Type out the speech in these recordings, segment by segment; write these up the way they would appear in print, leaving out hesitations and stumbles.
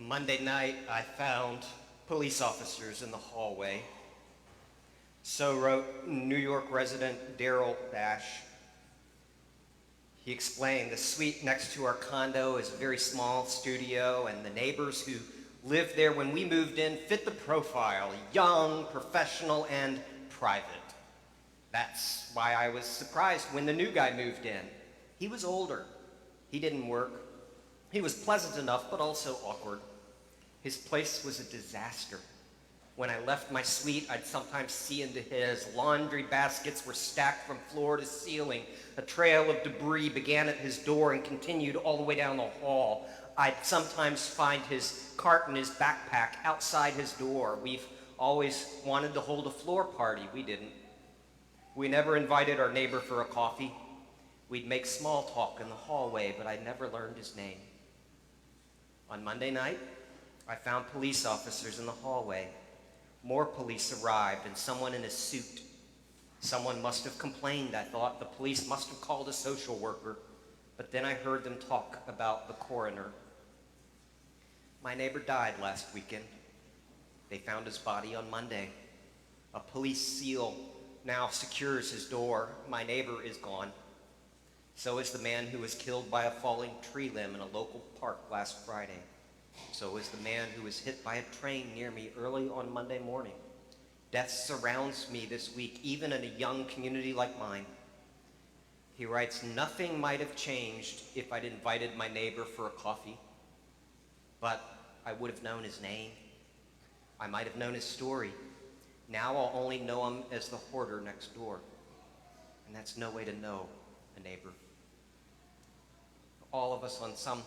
Monday night, I found police officers in the hallway. So wrote New York resident Daryl Bash. He explained the suite next to our condo is a very small studio, and the neighbors who lived there when we moved in fit the profile: young, professional, and private. That's why I was surprised when the new guy moved in. He was older. He didn't work. He was pleasant enough, but also awkward. His place was a disaster. When I left my suite, I'd sometimes see into his. Laundry baskets were stacked from floor to ceiling. A trail of debris began at his door and continued all the way down the hall. I'd sometimes find his cart and his backpack outside his door. We've always wanted to hold a floor party. We didn't. We never invited our neighbor for a coffee. We'd make small talk in the hallway, but I never learned his name. On Monday night, I found police officers in the hallway. More police arrived, and someone in a suit. Someone must have complained, I thought. The police must have called a social worker. But then I heard them talk about the coroner. My neighbor died last weekend. They found his body on Monday. A police seal now secures his door. My neighbor is gone. So is the man who was killed by a falling tree limb in a local park last Friday. So is the man who was hit by a train near me early on Monday morning. Death surrounds me this week, even in a young community like mine. He writes, nothing might have changed if I'd invited my neighbor for a coffee, but I would have known his name. I might have known his story. Now I'll only know him as the hoarder next door. And that's no way to know a neighbor. All of us on some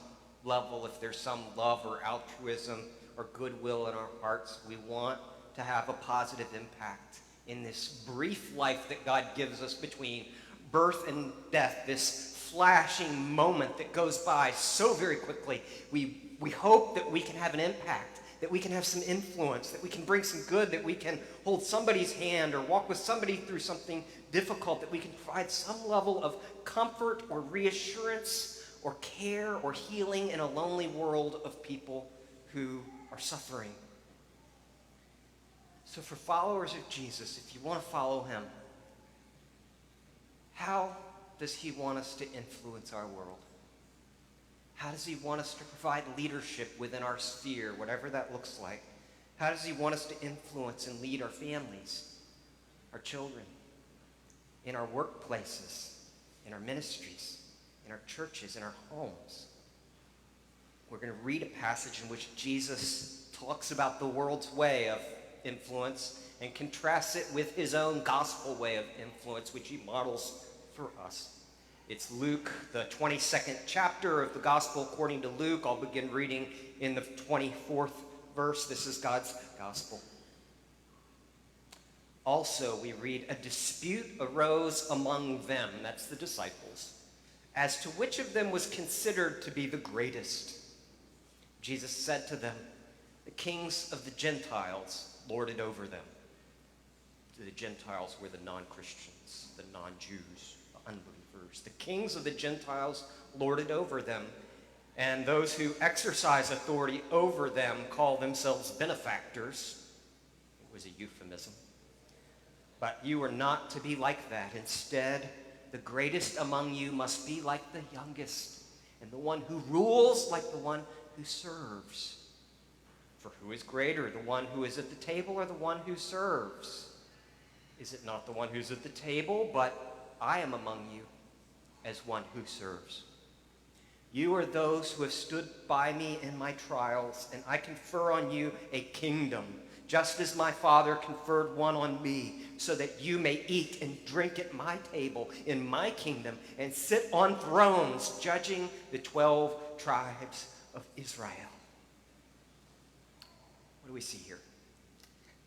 level, if there's some love or altruism or goodwill in our hearts, we want to have a positive impact in this brief life that God gives us between birth and death, this flashing moment that goes by so very quickly. We hope that we can have an impact, that we can have some influence, that we can bring some good, that we can hold somebody's hand or walk with somebody through something difficult, that we can provide some level of comfort or reassurance or care or healing in a lonely world of people who are suffering. So for followers of Jesus, if you want to follow him, how does he want us to influence our world? How does he want us to provide leadership within our sphere, whatever that looks like? How does he want us to influence and lead our families, our children, in our workplaces, in our ministries, in our churches, in our homes? We're going to read a passage in which Jesus talks about the world's way of influence and contrasts it with his own gospel way of influence, which he models for us. It's Luke, the 22nd chapter of the gospel according to Luke. I'll begin reading in the 24th verse. This is God's gospel. Also, we read, a dispute arose among them, that's the disciples, as to which of them was considered to be the greatest. Jesus said to them, the kings of the Gentiles lord it over them. The Gentiles were the non-Christians, the non-Jews, the unbelievers. The kings of the Gentiles lord it over them, and those who exercise authority over them call themselves benefactors. It was a euphemism. But you are not to be like that. Instead, the greatest among you must be like the youngest, and the one who rules like the one who serves. For who is greater, the one who is at the table or the one who serves? Is it not the one who's at the table? But I am among you as one who serves. You are those who have stood by me in my trials, and I confer on you a kingdom, just as my Father conferred one on me, so that you may eat and drink at my table in my kingdom and sit on thrones, judging the 12 tribes of Israel. What do we see here?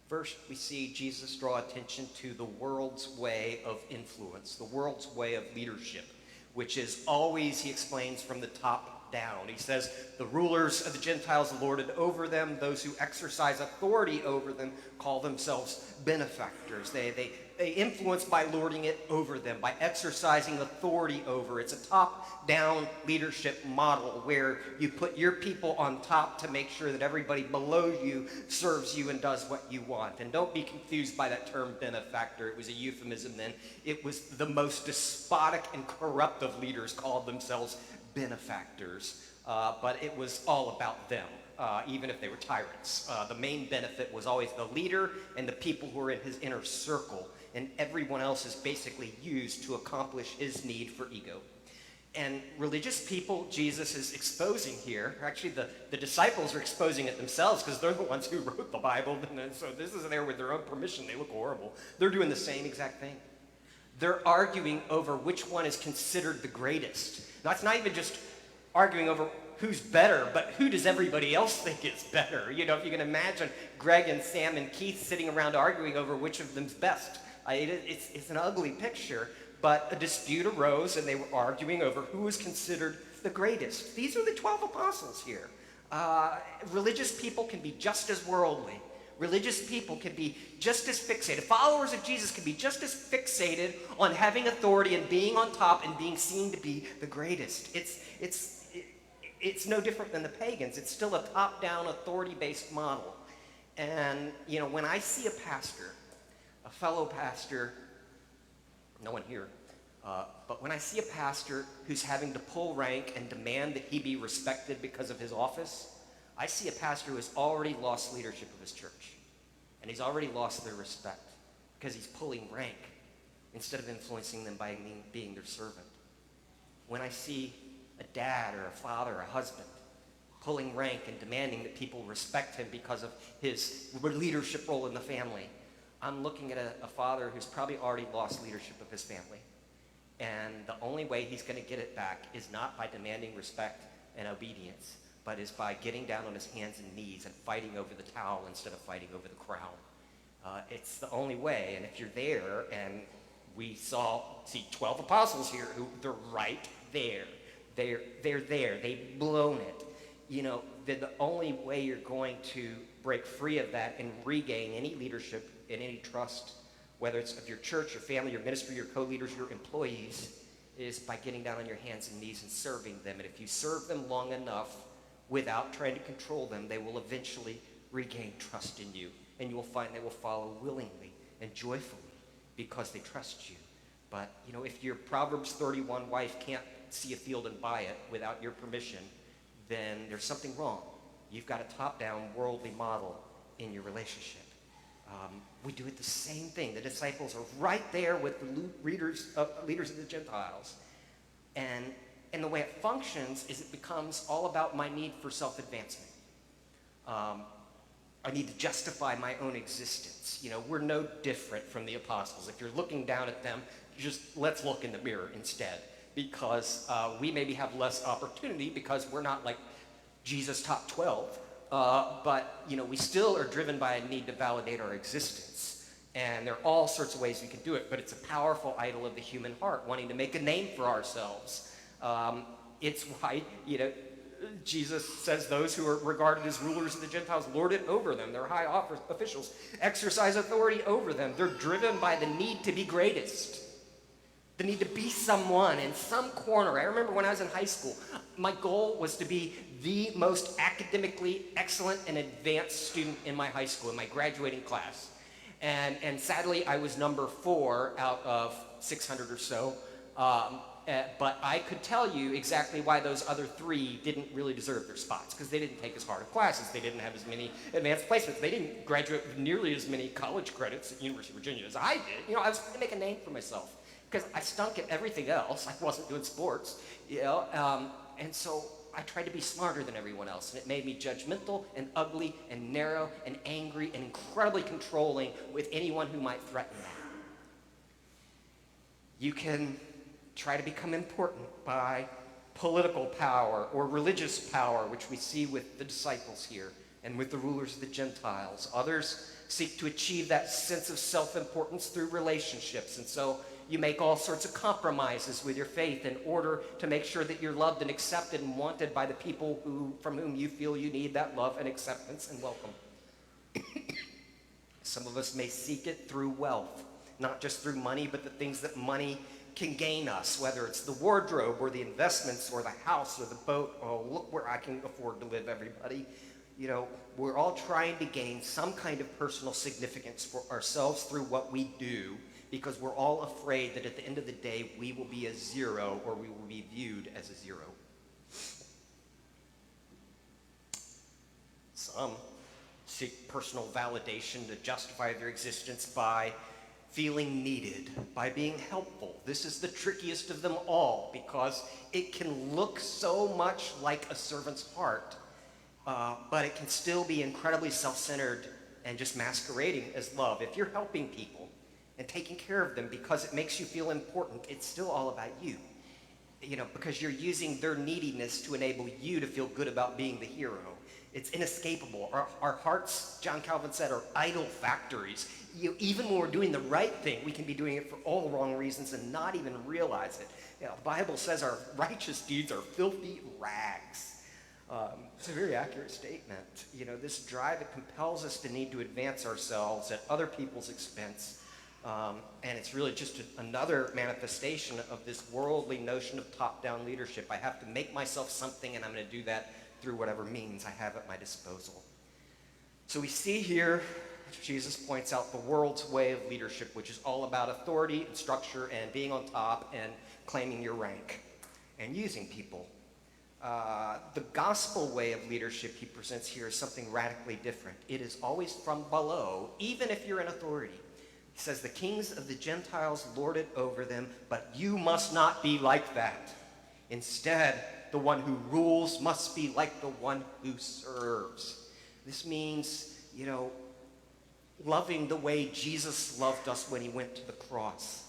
First, we see Jesus draw attention to the world's way of influence, the world's way of leadership, which is always, he explains, from the top down. He says, the rulers of the Gentiles lord it over them. Those who exercise authority over them call themselves benefactors. They influence by lording it over them, by exercising authority over. It's a top-down leadership model where you put your people on top to make sure that everybody below you serves you and does what you want. And don't be confused by that term benefactor. It was a euphemism then. It was the most despotic and corrupt of leaders called themselves benefactors, but it was all about them. Even if they were tyrants. The main benefit was always the leader and the people who were in his inner circle, and everyone else is basically used to accomplish his need for ego. And religious people Jesus is exposing here, actually the disciples are exposing it themselves because they're the ones who wrote the Bible, and so this is there with their own permission. They look horrible. They're doing the same exact thing. They're arguing over which one is considered the greatest. Now, it's not even just arguing over who's better, but who does everybody else think is better? You know, if you can imagine Greg and Sam and Keith sitting around arguing over which of them's best. It's an ugly picture, but a dispute arose and they were arguing over who was considered the greatest. These are the 12 apostles here. Religious people can be just as worldly. Religious people can be just as fixated. Followers of Jesus can be just as fixated on having authority and being on top and being seen to be the greatest. It's no different than the pagans. It's still a top-down, authority-based model. And, you know, when I see a pastor, a fellow pastor, no one here, but when I see a pastor who's having to pull rank and demand that he be respected because of his office, I see a pastor who has already lost leadership of his church. And he's already lost their respect because he's pulling rank instead of influencing them by being their servant. When I see a dad or a father or a husband pulling rank and demanding that people respect him because of his leadership role in the family, I'm looking at a father who's probably already lost leadership of his family. And the only way he's going to get it back is not by demanding respect and obedience, but is by getting down on his hands and knees and fighting over the towel instead of fighting over the crown. It's the only way. And if you're there, and we see 12 apostles here who they're right there. They're there. They've blown it. You know, the only way you're going to break free of that and regain any leadership and any trust, whether it's of your church, your family, your ministry, your co-leaders, your employees, is by getting down on your hands and knees and serving them. And if you serve them long enough without trying to control them, they will eventually regain trust in you. And you will find they will follow willingly and joyfully because they trust you. But, you know, if your Proverbs 31 wife can't see a field and buy it without your permission, then there's something wrong. You've got a top-down worldly model in your relationship. We do it the same thing. The disciples are right there with the leaders of the Gentiles. And the way it functions is it becomes all about my need for self-advancement. I need to justify my own existence. You know, we're no different from the apostles. If you're looking down at them, just let's look in the mirror instead. Because we maybe have less opportunity because we're not like Jesus' top 12. But, you know, we still are driven by a need to validate our existence. And there are all sorts of ways we can do it, but it's a powerful idol of the human heart, wanting to make a name for ourselves. It's why, you know, Jesus says those who are regarded as rulers of the Gentiles lord it over them. Their high officials exercise authority over them. They're driven by the need to be greatest. The need to be someone in some corner. I remember when I was in high school, my goal was to be the most academically excellent and advanced student in my high school, in my graduating class. And sadly, I was number 4 out of 600 or so. But I could tell you exactly why those other 3 didn't really deserve their spots, because they didn't take as hard of classes. They didn't have as many advanced placements. They didn't graduate with nearly as many college credits at University of Virginia as I did. You know, I was trying to make a name for myself because I stunk at everything else. I wasn't doing sports, you know, and so I tried to be smarter than everyone else, and it made me judgmental and ugly and narrow and angry and incredibly controlling with anyone who might threaten that. You can try to become important by political power or religious power, which we see with the disciples here and with the rulers of the Gentiles. Others seek to achieve that sense of self-importance through relationships, and so You make all sorts of compromises with your faith in order to make sure that you're loved and accepted and wanted by the people from whom you feel you need that love and acceptance and welcome. Some of us may seek it through wealth, not just through money, but the things that money can gain us, whether it's the wardrobe or the investments or the house or the boat. Oh, look where I can afford to live, everybody. You know, we're all trying to gain some kind of personal significance for ourselves through what we do, because we're all afraid that at the end of the day, we will be a zero, or we will be viewed as a zero. Some seek personal validation to justify their existence by feeling needed, by being helpful. This is the trickiest of them all, because it can look so much like a servant's heart, but it can still be incredibly self-centered and just masquerading as love. If you're helping people and taking care of them because it makes you feel important, it's still all about you. You know, because you're using their neediness to enable you to feel good about being the hero. It's inescapable. Our hearts, John Calvin said, are idol factories. Even when we're doing the right thing, we can be doing it for all the wrong reasons and not even realize it. You know, the Bible says our righteous deeds are filthy rags. It's a very accurate statement. You know, this drive, it compels us to need to advance ourselves at other people's expense. And it's really just another manifestation of this worldly notion of top-down leadership. I have to make myself something, and I'm going to do that through whatever means I have at my disposal. So we see here, Jesus points out the world's way of leadership, which is all about authority and structure and being on top and claiming your rank and using people. The gospel way of leadership he presents here is something radically different. It is always from below, even if you're in authority. He says, the kings of the Gentiles lord it over them, but you must not be like that. Instead, the one who rules must be like the one who serves. This means, you know, loving the way Jesus loved us when he went to the cross.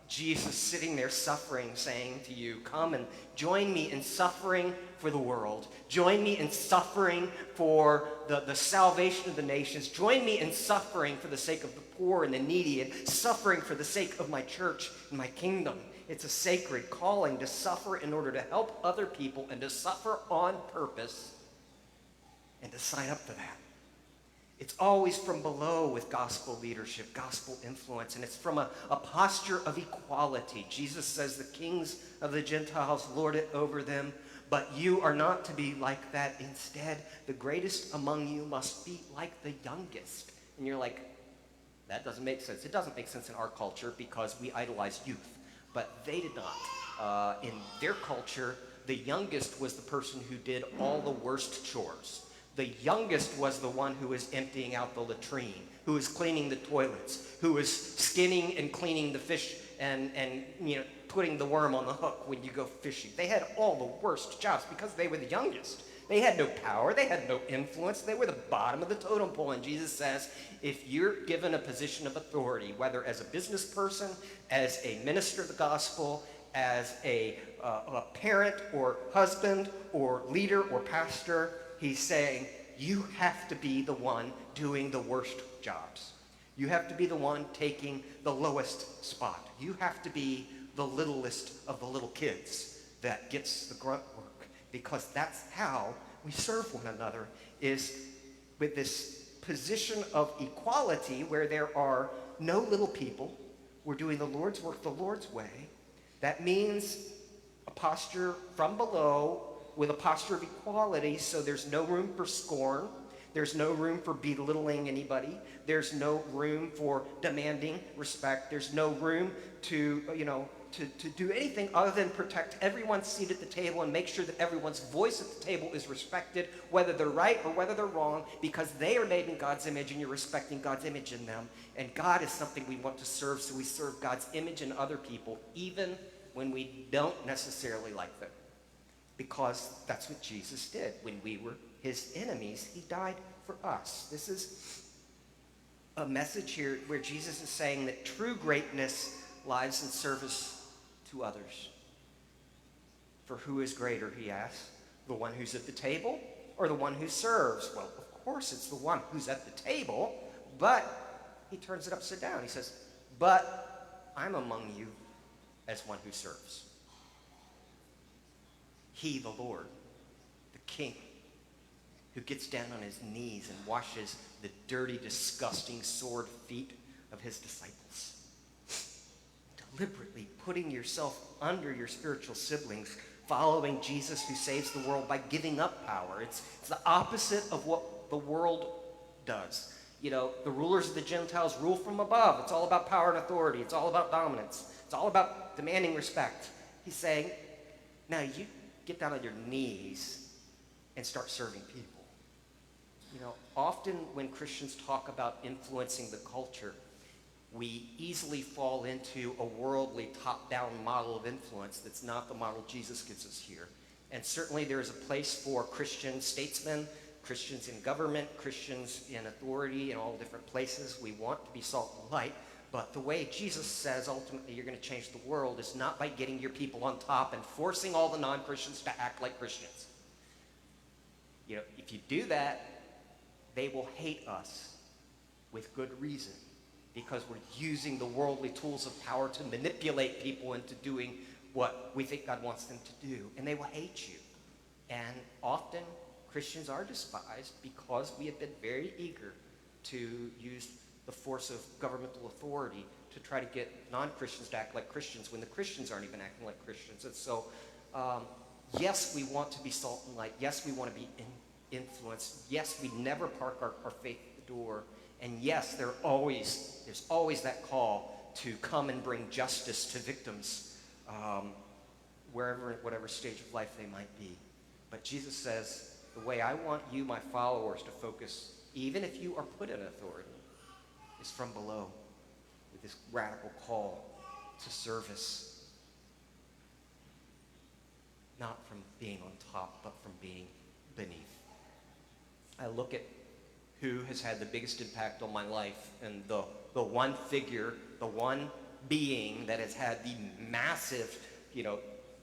Jesus sitting there suffering, saying to you, come and join me in suffering for the world. Join me in suffering for the salvation of the nations. Join me in suffering for the sake of the poor and the needy, and suffering for the sake of my church and my kingdom. It's a sacred calling to suffer in order to help other people and to suffer on purpose and to sign up for that. It's always from below with gospel leadership, gospel influence, and it's from a posture of equality. Jesus says the kings of the Gentiles lord it over them, but you are not to be like that. Instead, the greatest among you must be like the youngest. And you're like, that doesn't make sense. It doesn't make sense in our culture because we idolize youth, but they did not. In their culture, the youngest was the person who did all the worst chores. The youngest was the one who was emptying out the latrine, who was cleaning the toilets, who was skinning and cleaning the fish and you know, putting the worm on the hook when you go fishing. They had all the worst jobs because they were the youngest. They had no power. They had no influence. They were the bottom of the totem pole. And Jesus says, if you're given a position of authority, whether as a business person, as a minister of the gospel, as a parent or husband or leader or pastor, he's saying, you have to be the one doing the worst jobs. You have to be the one taking the lowest spot. You have to be the littlest of the little kids that gets the grunt work, because that's how we serve one another, is with this position of equality where there are no little people. We're doing the Lord's work the Lord's way. That means a posture from below, with a posture of equality, so there's no room for scorn. There's no room for belittling anybody. There's no room for demanding respect. There's no room to do anything other than protect everyone's seat at the table and make sure that everyone's voice at the table is respected, whether they're right or whether they're wrong, because they are made in God's image and you're respecting God's image in them. And God is something we want to serve, so we serve God's image in other people, even when we don't necessarily like them. Because that's what Jesus did. When we were his enemies, he died for us. This is a message here where Jesus is saying that true greatness lies in service to others. For who is greater, he asks, the one who's at the table or the one who serves? Well, of course it's the one who's at the table, but he turns it upside down. He says, but I'm among you as one who serves. He, the Lord, the King, who gets down on his knees and washes the dirty, disgusting, sore feet of his disciples. Deliberately putting yourself under your spiritual siblings, following Jesus who saves the world by giving up power. It's the opposite of what the world does. You know, the rulers of the Gentiles rule from above. It's all about power and authority. It's all about dominance. It's all about demanding respect. He's saying, now you get down on your knees and start serving people. You know, often when Christians talk about influencing the culture, we easily fall into a worldly top-down model of influence that's not the model Jesus gives us here. And certainly there is a place for Christian statesmen, Christians in government, Christians in authority in all different places. We want to be salt and light. But the way Jesus says ultimately you're going to change the world is not by getting your people on top and forcing all the non-Christians to act like Christians. You know, if you do that, they will hate us with good reason, because we're using the worldly tools of power to manipulate people into doing what we think God wants them to do. And they will hate you. And often Christians are despised because we have been very eager to use the force of governmental authority to try to get non-Christians to act like Christians when the Christians aren't even acting like Christians. And so, yes, we want to be salt and light. Yes, we want to be influenced. Yes, we never park our faith at the door. And yes, there's always that call to come and bring justice to victims, whatever stage of life they might be. But Jesus says, the way I want you, my followers, to focus, even if you are put in authority, is from below, with this radical call to service. Not from being on top, but from being beneath. I look at who has had the biggest impact on my life, and the one figure, the one being that has had the massive,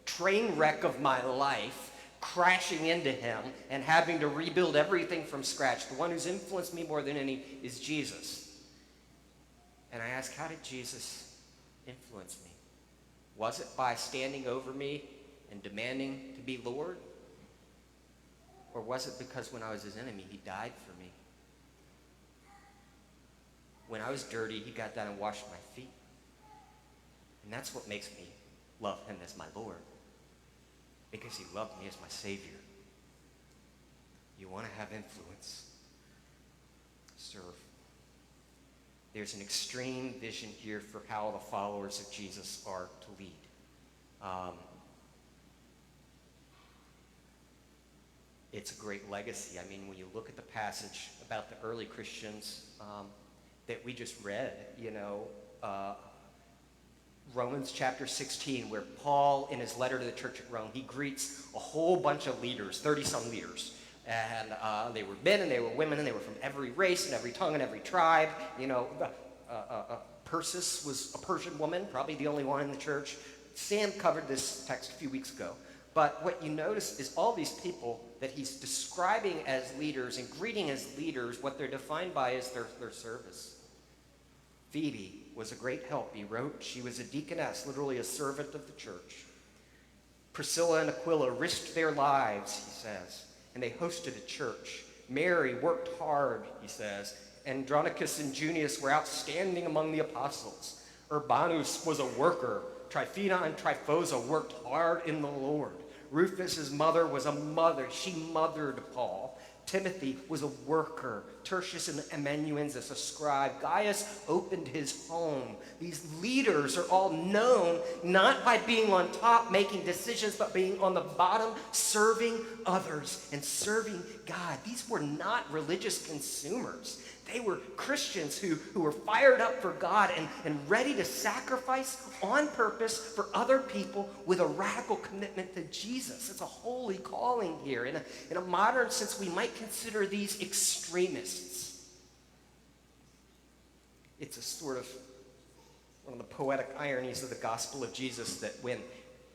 train wreck of my life, crashing into him and having to rebuild everything from scratch. The one who's influenced me more than any is Jesus. And I ask, how did Jesus influence me? Was it by standing over me and demanding to be Lord? Or was it because when I was his enemy, he died for me? When I was dirty, he got down and washed my feet. And that's what makes me love him as my Lord, because he loved me as my Savior. You want to have influence? Serve. There's an extreme vision here for how the followers of Jesus are to lead. It's a great legacy. I mean, when you look at the passage about the early Christians that we just read, Romans chapter 16, where Paul, in his letter to the church at Rome, he greets a whole bunch of leaders, 30-some leaders. And they were men and they were women and they were from every race and every tongue and every tribe. Persis was a Persian woman, probably the only one in the church. Sam covered this text a few weeks ago. But what you notice is all these people that he's describing as leaders and greeting as leaders, what they're defined by is their service. Phoebe was a great help, he wrote. She was a deaconess, literally a servant of the church. Priscilla and Aquila risked their lives, he says, and they hosted a church. Mary worked hard, he says. Andronicus and Junius were outstanding among the apostles. Urbanus was a worker. Tryphena and Tryphosa worked hard in the Lord. Rufus's mother was a mother. She mothered Paul. Timothy was a worker. Tertius and amanuensis, a scribe. Gaius opened his home. These leaders are all known not by being on top making decisions, but being on the bottom serving others and serving God. These were not religious consumers. They were Christians who were fired up for God and ready to sacrifice on purpose for other people with a radical commitment to Jesus. It's a holy calling here. In a modern sense, we might consider these extremists. It's a sort of one of the poetic ironies of the gospel of Jesus that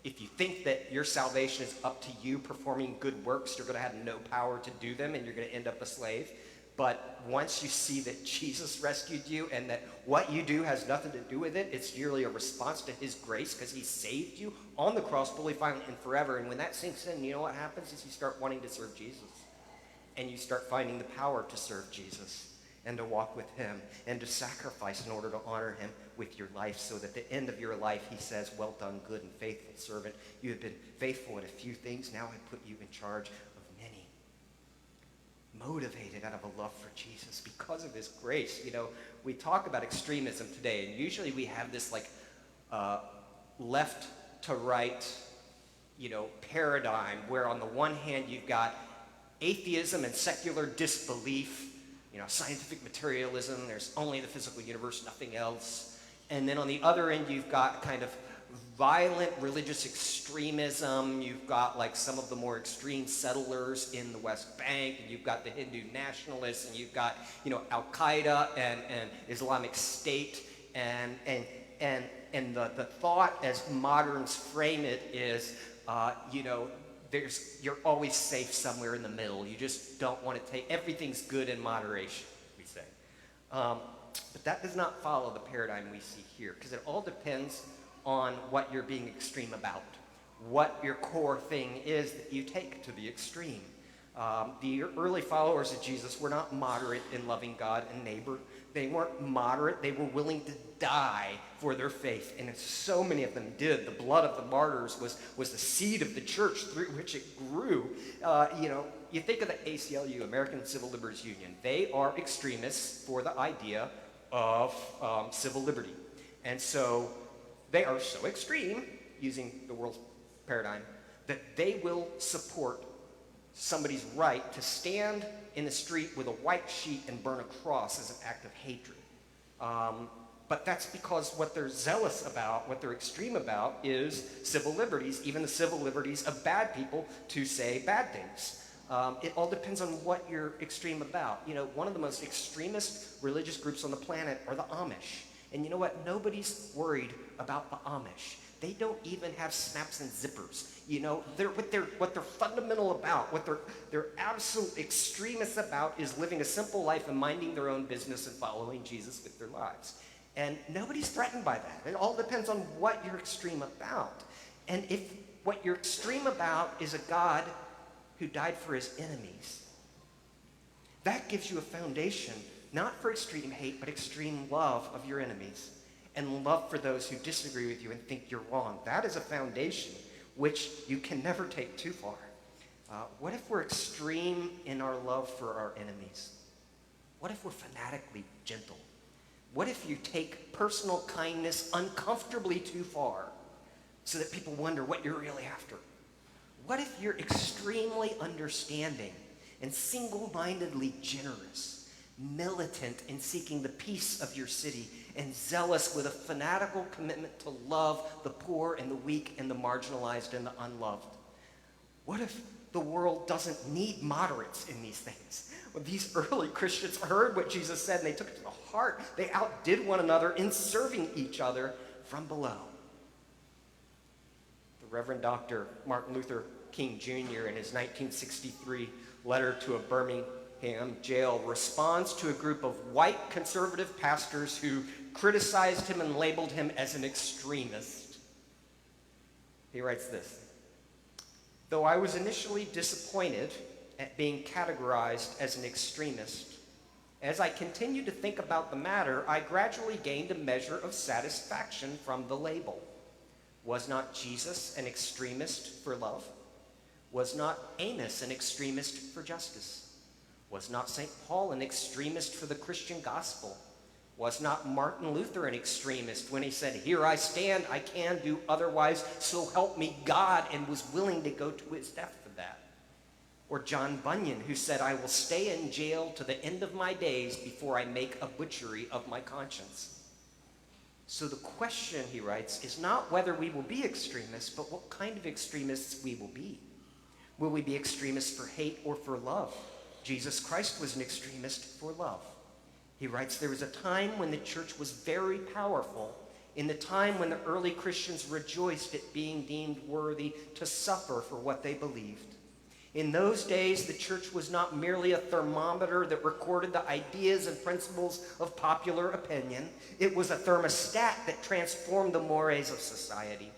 if you think that your salvation is up to you performing good works, you're going to have no power to do them and you're going to end up a slave. But once you see that Jesus rescued you and that what you do has nothing to do with it, it's merely a response to his grace because he saved you on the cross fully, finally, and forever. And when that sinks in, you know what happens is you start wanting to serve Jesus. And you start finding the power to serve Jesus and to walk with him and to sacrifice in order to honor him with your life, so that at the end of your life he says, well done, good and faithful servant. You have been faithful in a few things. Now I put you in charge of many. Motivated out of a love for Jesus because of his grace. You know, we talk about extremism today, and usually we have this like left to right, paradigm where on the one hand you've got atheism and secular disbelief, scientific materialism, there's only the physical universe, nothing else. And then on the other end, you've got kind of violent religious extremism. You've got like some of the more extreme settlers in the West Bank, and you've got the Hindu nationalists, and you've got, Al-Qaeda and Islamic State, and the thought as moderns frame it is, you're always safe somewhere in the middle. You just don't want to take, everything's good in moderation, we say. But that does not follow the paradigm we see here, because it all depends on what you're being extreme about, what your core thing is that you take to the extreme. The early followers of Jesus were not moderate in loving God and neighbor. They weren't moderate. They were willing to die for their faith. And so many of them did. The blood of the martyrs was the seed of the church through which it grew. You think of the ACLU, American Civil Liberties Union. They are extremists for the idea of civil liberty. And so they are so extreme, using the world's paradigm, that they will support somebody's right to stand in the street with a white sheet and burn a cross as an act of hatred. But that's because what they're zealous about, what they're extreme about, is civil liberties, even the civil liberties of bad people to say bad things. It all depends on what you're extreme about. One of the most extremist religious groups on the planet are the Amish. And you know what? Nobody's worried about the Amish. They don't even have snaps and zippers. What they're fundamental about, what they're absolute extremists about is living a simple life and minding their own business and following Jesus with their lives. And nobody's threatened by that. It all depends on what you're extreme about. And if what you're extreme about is a God who died for his enemies, that gives you a foundation, not for extreme hate, but extreme love of your enemies and love for those who disagree with you and think you're wrong. That is a foundation which you can never take too far. What if we're extreme in our love for our enemies? What if we're fanatically gentle? What if you take personal kindness uncomfortably too far so that people wonder what you're really after? What if you're extremely understanding and single-mindedly generous, militant in seeking the peace of your city, and zealous with a fanatical commitment to love the poor and the weak and the marginalized and the unloved? What if the world doesn't need moderates in these things? When these early Christians heard what Jesus said and they took it to the heart, they outdid one another in serving each other from below. The Reverend Dr. Martin Luther King Jr. in his 1963 letter to a Birmingham jail responds to a group of white conservative pastors who criticized him and labeled him as an extremist. He writes this: "Though I was initially disappointed at being categorized as an extremist, as I continued to think about the matter, I gradually gained a measure of satisfaction from the label. Was not Jesus an extremist for love? Was not Amos an extremist for justice? Was not St. Paul an extremist for the Christian gospel? Was not Martin Luther an extremist when he said, 'Here I stand, I can do otherwise, so help me God,' and was willing to go to his death for that? Or John Bunyan, who said, 'I will stay in jail to the end of my days before I make a butchery of my conscience.'" So the question, he writes, is not whether we will be extremists, but what kind of extremists we will be. Will we be extremists for hate or for love? Jesus Christ was an extremist for love. He writes, "There was a time when the church was very powerful, in the time when the early Christians rejoiced at being deemed worthy to suffer for what they believed. In those days, the church was not merely a thermometer that recorded the ideas and principles of popular opinion. It was a thermostat that transformed the mores of society.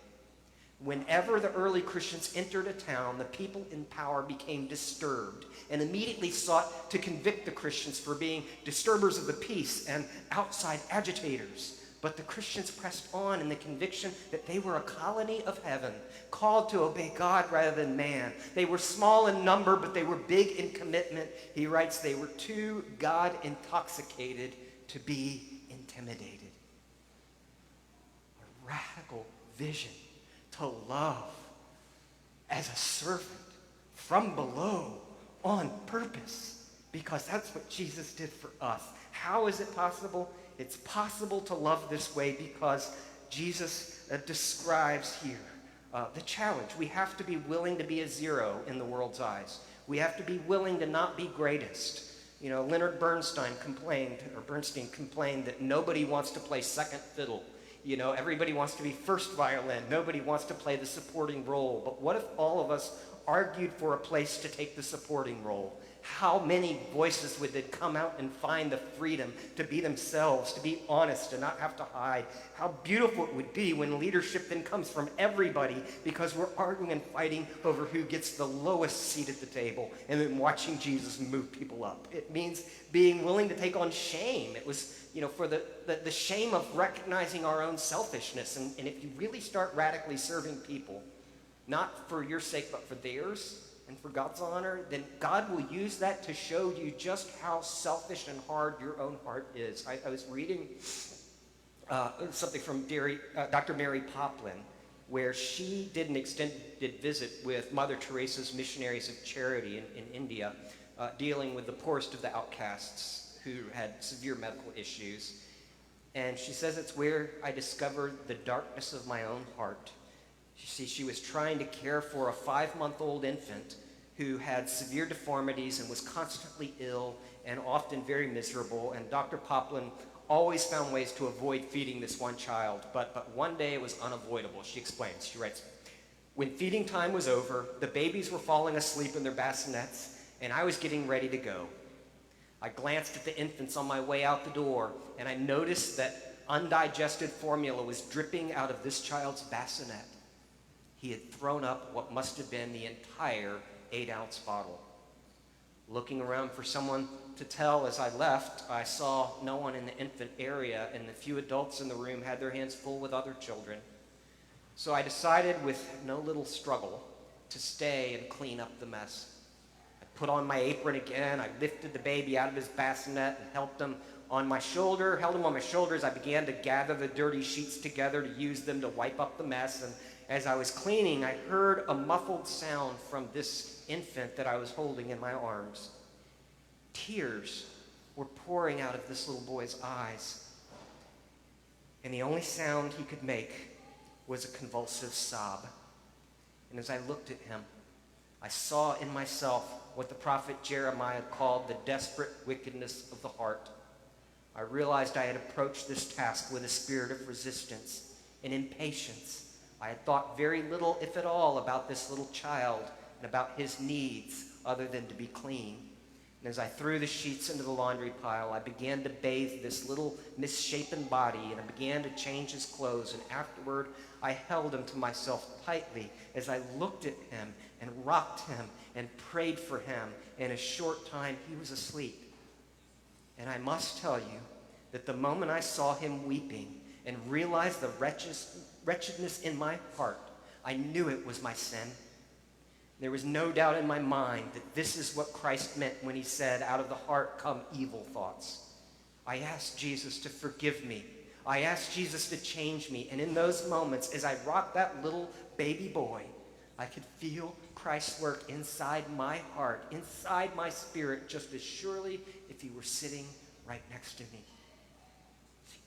Whenever the early Christians entered a town, the people in power became disturbed and immediately sought to convict the Christians for being disturbers of the peace and outside agitators. But the Christians pressed on in the conviction that they were a colony of heaven, called to obey God rather than man. They were small in number, but they were big in commitment. He writes, they were too God-intoxicated to be intimidated. A radical vision to love as a servant from below on purpose, because that's what Jesus did for us. How is it possible? It's possible to love this way because Jesus describes here the challenge. We have to be willing to be a zero in the world's eyes. We have to be willing to not be greatest. You know, Leonard Bernstein complained that nobody wants to play second fiddle. You know, everybody wants to be first violin. Nobody wants to play the supporting role. But what if all of us argued for a place to take the supporting role? How many voices would then come out and find the freedom to be themselves, to be honest, to not have to hide? How beautiful it would be when leadership then comes from everybody, because we're arguing and fighting over who gets the lowest seat at the table and then watching Jesus move people up. It means being willing to take on shame. It was, you know, for the shame of recognizing our own selfishness. And if you really start radically serving people, not for your sake but for theirs, and for God's honor, then God will use that to show you just how selfish and hard your own heart is. I was reading something from Dr. Mary Poplin, where she did an extended visit with Mother Teresa's Missionaries of Charity in India, dealing with the poorest of the outcasts who had severe medical issues. And she says, it's where I discovered the darkness of my own heart. You see, she was trying to care for a 5-month-old infant who had severe deformities and was constantly ill and often very miserable. And Dr. Poplin always found ways to avoid feeding this one child. But one day it was unavoidable. She explains, she writes, when feeding time was over, the babies were falling asleep in their bassinets, and I was getting ready to go. I glanced at the infants on my way out the door, and I noticed that undigested formula was dripping out of this child's bassinet. He had thrown up what must have been the entire 8-ounce bottle. Looking around for someone to tell as I left, I saw no one in the infant area, and the few adults in the room had their hands full with other children. So I decided, with no little struggle, to stay and clean up the mess. I put on my apron again. I lifted the baby out of his bassinet and held him on my shoulders. I began to gather the dirty sheets together to use them to wipe up the mess. And as I was cleaning, I heard a muffled sound from this infant that I was holding in my arms. Tears were pouring out of this little boy's eyes, and the only sound he could make was a convulsive sob. And as I looked at him, I saw in myself what the prophet Jeremiah called the desperate wickedness of the heart. I realized I had approached this task with a spirit of resistance and impatience. I had thought very little, if at all, about this little child and about his needs other than to be clean. And as I threw the sheets into the laundry pile, I began to bathe this little misshapen body, and I began to change his clothes. And afterward, I held him to myself tightly as I looked at him and rocked him and prayed for him. In a short time, he was asleep. And I must tell you that the moment I saw him weeping and realized the wretchedness in my heart, I knew it was my sin. There was no doubt in my mind that this is what Christ meant when he said, out of the heart come evil thoughts. I asked Jesus to forgive me. I asked Jesus to change me. And in those moments, as I rocked that little baby boy, I could feel Christ's work inside my heart, inside my spirit, just as surely if he were sitting right next to me.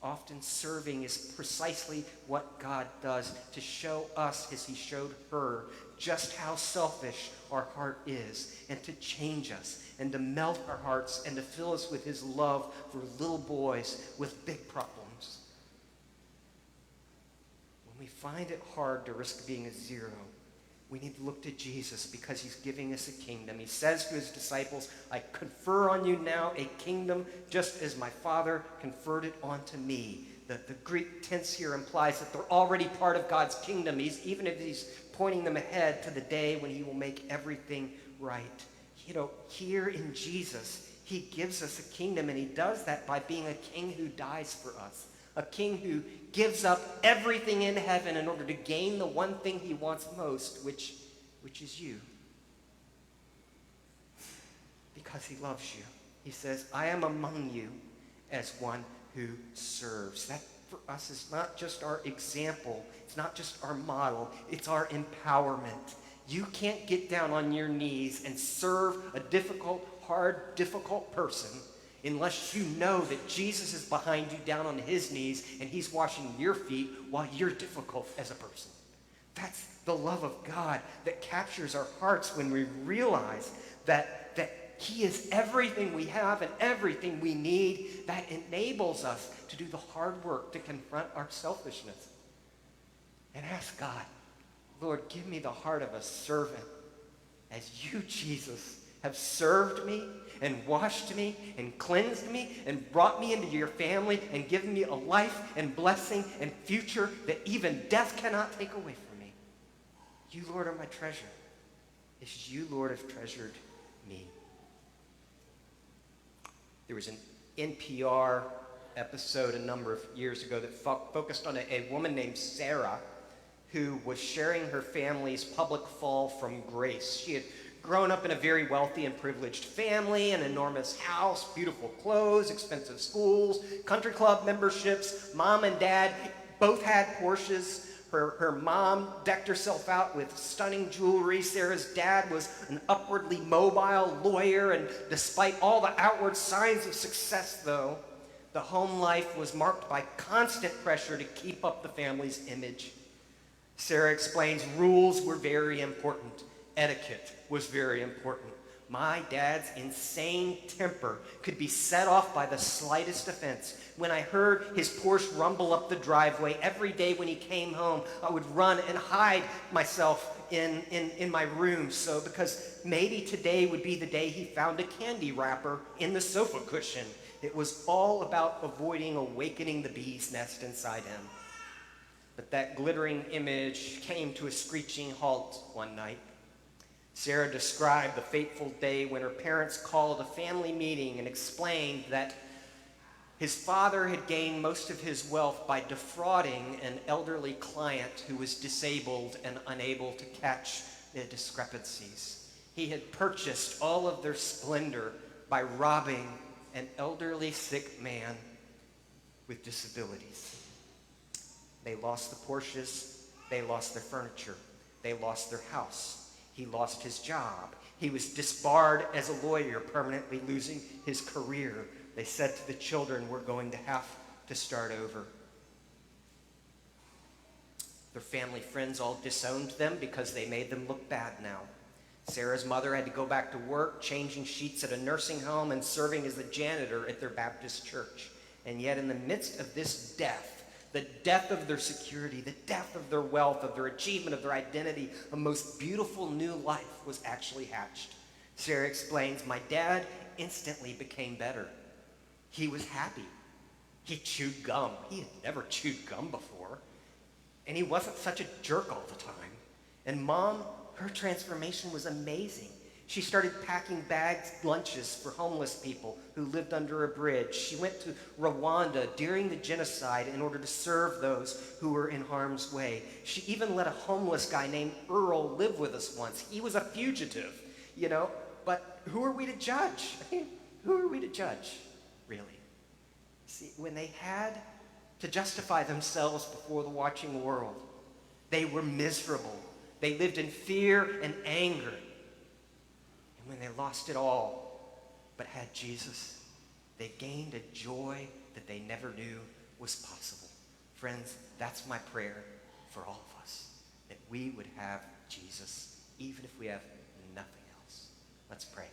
Often serving is precisely what God does to show us, as he showed her, just how selfish our heart is, and to change us, and to melt our hearts, and to fill us with his love for little boys with big problems. When we find it hard to risk being a zero, We need to look to Jesus because he's giving us a kingdom. He says to his disciples, I confer on you now a kingdom just as my Father conferred it onto me. The Greek tense here implies that they're already part of God's kingdom, even if he's pointing them ahead to the day when he will make everything right. Here in Jesus, he gives us a kingdom, and he does that by being a king who dies for us. A king who gives up everything in heaven in order to gain the one thing he wants most, which is you. Because he loves you. He says, I am among you as one who serves. That for us is not just our example. It's not just our model. It's our empowerment. You can't get down on your knees and serve a difficult person unless you know that Jesus is behind you down on his knees and he's washing your feet while you're difficult as a person. That's the love of God that captures our hearts when we realize that he is everything we have and everything we need. That enables us to do the hard work to confront our selfishness and ask God, Lord, give me the heart of a servant as you, Jesus, have served me and washed me and cleansed me and brought me into your family and given me a life and blessing and future that even death cannot take away from me. You, Lord, are my treasure. As you, Lord, have treasured me. There was an NPR episode a number of years ago that focused on a woman named Sarah who was sharing her family's public fall from grace. She had grown up in a very wealthy and privileged family, an enormous house, beautiful clothes, expensive schools, country club memberships. Mom and dad both had Porsches. Her mom decked herself out with stunning jewelry. Sarah's dad was an upwardly mobile lawyer, and despite all the outward signs of success, though, the home life was marked by constant pressure to keep up the family's image. Sarah explains rules were very important. Etiquette was very important. My dad's insane temper could be set off by the slightest offense. When I heard his Porsche rumble up the driveway every day when he came home, I would run and hide myself in my room. So because maybe today would be the day he found a candy wrapper in the sofa cushion. It was all about avoiding awakening the bee's nest inside him. But that glittering image came to a screeching halt one night. Sarah described the fateful day when her parents called a family meeting and explained that his father had gained most of his wealth by defrauding an elderly client who was disabled and unable to catch the discrepancies. He had purchased all of their splendor by robbing an elderly sick man with disabilities. They lost the Porsches, they lost their furniture, they lost their house. He lost his job. He was disbarred as a lawyer, permanently losing his career. They said to the children, we're going to have to start over. Their family friends all disowned them because they made them look bad now. Sarah's mother had to go back to work, changing sheets at a nursing home and serving as the janitor at their Baptist church. And yet in the midst of this death, the death of their security, the death of their wealth, of their achievement, of their identity, a most beautiful new life was actually hatched. Sarah explains, my dad instantly became better. He was happy. He chewed gum. He had never chewed gum before. And he wasn't such a jerk all the time. And Mom, her transformation was amazing. She started packing bagged lunches for homeless people who lived under a bridge. She went to Rwanda during the genocide in order to serve those who were in harm's way. She even let a homeless guy named Earl live with us once. He was a fugitive, but who are we to judge? Who are we to judge, really? See, when they had to justify themselves before the watching world, they were miserable. They lived in fear and anger. When they lost it all, but had Jesus, they gained a joy that they never knew was possible. Friends, that's my prayer for all of us, that we would have Jesus, even if we have nothing else. Let's pray.